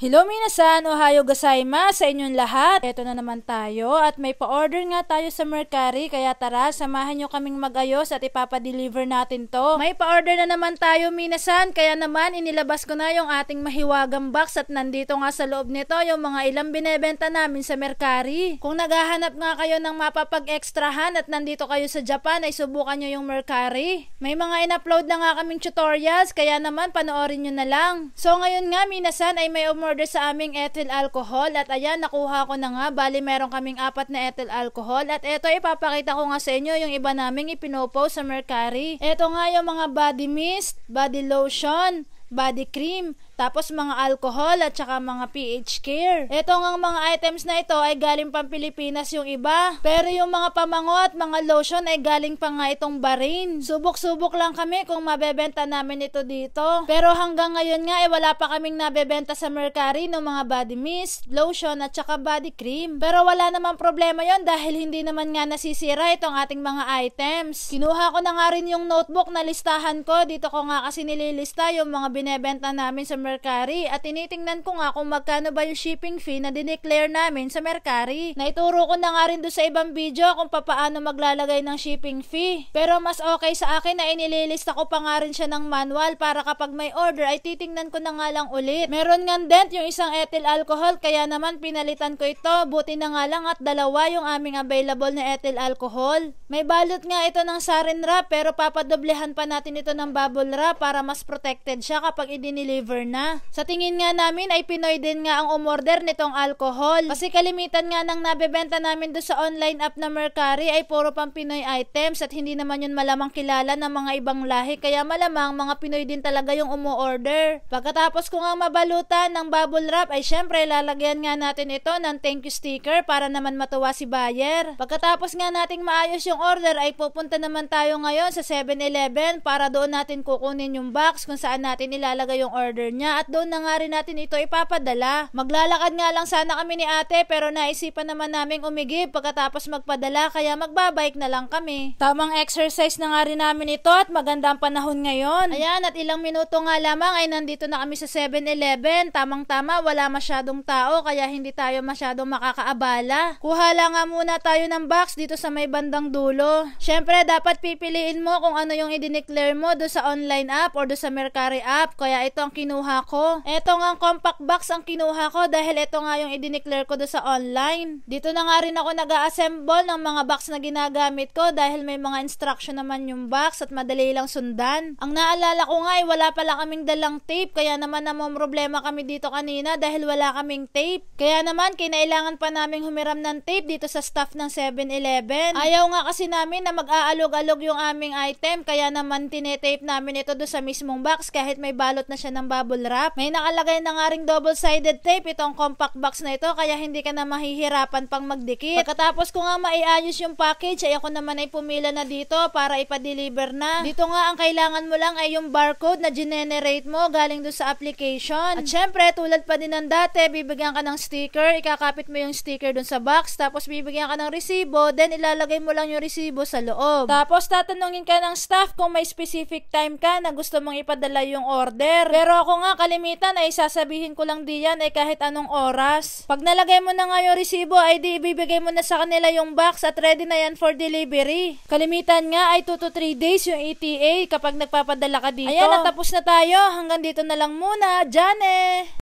Hello minasan, ohayo gozaimasu sa inyong lahat. Ito na naman tayo at may pa-order nga tayo sa Mercari, kaya tara, samahan nyo kaming mag-ayos at ipapadeliver natin to. May pa-order na naman tayo minasan, kaya naman inilabas ko na yung ating mahiwagang box at nandito nga sa loob nito yung mga ilang binebenta namin sa Mercari. Kung naghahanap nga kayo ng mapapag-extrahan at nandito kayo sa Japan ay subukan nyo yung Mercari. May mga in-upload na nga kaming tutorials, kaya naman panoorin nyo na lang. So ngayon nga minasan ay may order sa aming ethyl alcohol at ayan, nakuha ko na nga. Bali meron kaming 4 na ethyl alcohol at eto ipapakita ko nga sa inyo yung iba naming ipinopost sa Mercari. Eto nga yung mga body mist, body lotion, body cream, tapos mga alcohol at saka mga pH care. Ito nga mga items na ito ay galing pang Pilipinas yung iba, pero yung mga pamango at mga lotion ay galing pa nga itong Bahrain. Subok-subok lang kami kung mabebenta namin ito dito, pero hanggang ngayon nga ay wala pa kaming nabebenta sa Mercari ng mga body mist, lotion at saka body cream. Pero wala namang problema yon dahil hindi naman nga nasisira itong ating mga items. Kinuha ko na nga rin yung notebook na listahan ko. Dito ko nga kasi nililista yung mga binebenta namin sa Mercari at tinitingnan ko nga kung magkano ba yung shipping fee na dineclare namin sa Mercari. Naituro ko na nga rin doon sa ibang video kung paano maglalagay ng shipping fee. Pero mas okay sa akin na inililista ko pa nga rin siya ng manual para kapag may order ay titingnan ko na nga lang ulit. Meron nga dent yung isang ethyl alcohol, kaya naman pinalitan ko ito. Buti na nga lang at dalawa yung aming available na ethyl alcohol. May balot nga ito ng sarin wrap pero papadoblehan pa natin ito ng bubble wrap para mas protected siya kapag i-deliver na. Sa tingin nga namin ay Pinoy din nga ang umorder nitong alcohol. Kasi kalimitan nga ng nabebenta namin doon sa online app na Mercari ay puro pang Pinoy items at hindi naman yun malamang kilala ng mga ibang lahi, kaya malamang mga Pinoy din talaga yung umu-order. Pagkatapos ko nga mabalutan ng bubble wrap ay syempre lalagyan nga natin ito ng thank you sticker para naman matuwa si buyer. Pagkatapos nga nating maayos yung order ay pupunta naman tayo ngayon sa 7-Eleven para doon natin kukunin yung box kung saan natin ilalagay yung order niya at doon na nga rin natin ito ipapadala. Maglalakad nga lang sana kami ni ate pero naisipan naman naming umigib pagkatapos magpadala, kaya magbabike na lang kami. Tamang exercise na nga rin namin ito at magandang panahon ngayon. Ayan, at ilang minuto nga lamang ay nandito na kami sa 7-Eleven. Tamang-tama, wala masyadong tao kaya hindi tayo masyadong makakaabala. Kuha lang nga muna tayo ng box dito sa may bandang dulo. Syempre dapat pipiliin mo kung ano yung i-declare mo do sa online app or do sa Mercari app, kaya ito ang kinuha ko. Ito nga compact box ang kinuha ko dahil ito nga yung i-declare ko do sa online. Dito na nga rin ako nag-a-assemble ng mga box na ginagamit ko dahil may mga instruction naman yung box at madali lang sundan. Ang naalala ko nga ay wala pala kaming dalang tape, kaya naman problema kami dito kanina dahil wala kaming tape. Kaya naman kinailangan pa naming humiram ng tape dito sa staff ng 7-Eleven. Ayaw nga kasi namin na mag-aalog-alog yung aming item, kaya naman tinetape namin ito do sa mismong box kahit may balot na siya ng bubble wrap. May nakalagay na nga ring double-sided tape itong compact box na ito, kaya hindi ka na mahihirapan pang magdikit. Pagkatapos ko nga maiayos yung package ay ako naman ay pumila na dito para ipa-deliver na. Dito nga ang kailangan mo lang ay yung barcode na generate mo galing doon sa application. At syempre tulad pa din ng dati, bibigyan ka ng sticker, ikakapit mo yung sticker doon sa box, tapos bibigyan ka ng resibo, then ilalagay mo lang yung resibo sa loob. Tapos tatanungin ka ng staff kung may specific time ka na gusto mong ipadala yung order. Pero ako nga kalimitan ay sasabihin ko lang diyan ay kahit anong oras. Pag nalagay mo na nga yung resibo ay di ibibigay mo na sa kanila yung box at ready na yan for delivery. Kalimitan nga ay 2 to 3 days yung ETA kapag nagpapadala ka dito. Ayan, natapos na tayo. Hanggang dito na lang muna. Jane!